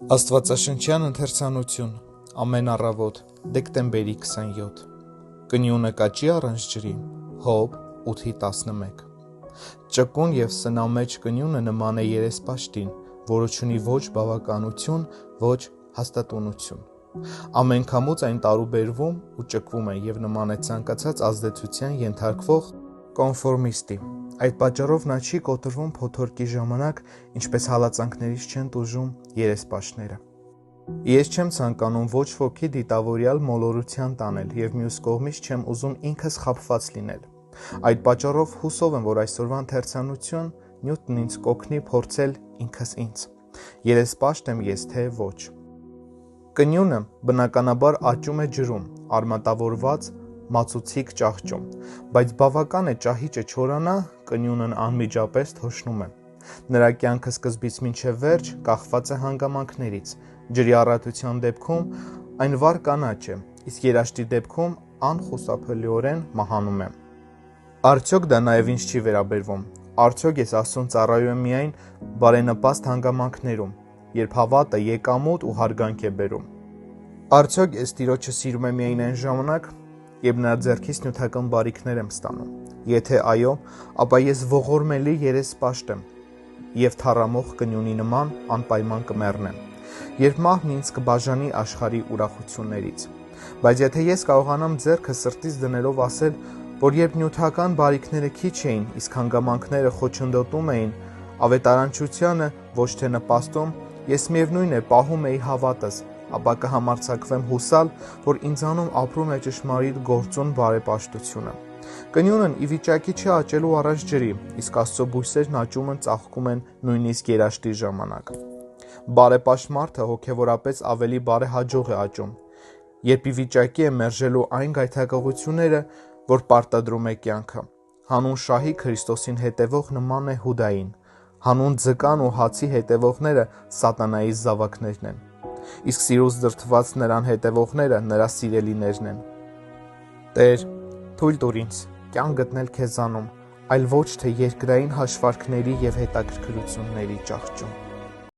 Աստվածաշնչյան ընթերցանություն, ամեն առավոտ, դեկտեմբերի 27, կնյունը կաճի առանց ջրի, Հոբ 8:11։ Ճկուն և սնամեջ կնյունը նման է երեսպաշտին, որը չունի ոչ բավականություն, ոչ հաստատունություն։ Ամեն քամուց այն տարուբերվում ու ճկվում է և նման է ցանկացած ազդեցության ենթարկվող կոնֆորմիստի։ Այդ պատճառով նա չի կոտրվում փոթորկի ժամանակ, ինչպես հալածանքներից չեն տուժում երեսպաշտները։ Ես չեմ ցանկանում ոչ ոքի դիտավորյալ մոլորության տանել և մյուս կողմից չեմ ուզում ինքս խաբված լինել։ Այդ պատճառով հուսով եմ, որ այսօրվա ընթերցանություն Նյուտոնն ինձ կօգնի փորձել ինքս ինձ։ Երեսպաշտ եմ ես, թե ոչ։ Կնյունը բնականաբար աճում է ջրում, արմատավորված մածուցիկ ճահճում, բայց բավական է ճահիճը չորանա, կնյունն անմիջապես թոշնում է։ Նրա կյանքը սկզբից մինչև վերջ կախված է հանգամանքներից։ Ջրի առատության դեպքում այն վառ կանաչ է, իսկ երաշտի դեպքում անխուսափելիորեն մահանում է։ Արդյոք դա նաև ինձ չի վերաբերվում։ Արդյոք ես Աստծուն ծառայում եմ միայն բարենպաստ հանգամանքներում, երբ հավատը եկամուտ ու հարգանք է բերում։ Արդյոք ես Տիրոջը սիրում եմ միայն այն ժամանակ, երբ նրա ձեռքից նյութական բարիքներ եմ ստանում։ Եթե այո, ապա ես ողորմելի երեսպաշտ եմ և թառամող կնյունի նման անպայման կմեռնեմ, երբ մահն ինձ կբաժանի աշխարհի ուրախություններից։ Բայց եթե ես կարողանամ ձեռքը սրտից դնելով ասել, որ երբ նյութական բարիքները քիչ էին, իսկ հանգամանքները խոչընդոտում էին, ավետարանչությանը ոչ թե նպաստում, ես միևնույն է պահում էի հավատս, ապա կհամարձակվեմ հուսալ, որ ինձանում ապրում է ճշմարիտ գործուն բարեպաշտությունը։ Կնյունն ի վիճակի չէ աճելու առանց ջրի, իսկ Աստծո բույսերն աճում են, ծաղկում նույնիսկ երաշտի ժամանակ։ Բարեպաշտ մարդը հոգևորապես ավելի բարեհաջող է աճում, երբ ի վիճակի է մերժելու այն գայթակղությունները, որ պարտադրում է կյանքը։ Հանուն շահի Քրիստոսին հետևող նման է Հուդային։ Հանուն ձկան ու հացի հետևողները սատանայի զավակներն են, իսկ սիրուց դրդված նրան հետևողները նրա սիրելիներն են։ Տեր, թույլ տուր ինձ կյանք գտնել քեզանում, այլ ոչ թե երկրային հաշվարկների և հետաքրքրությունների ճահճում։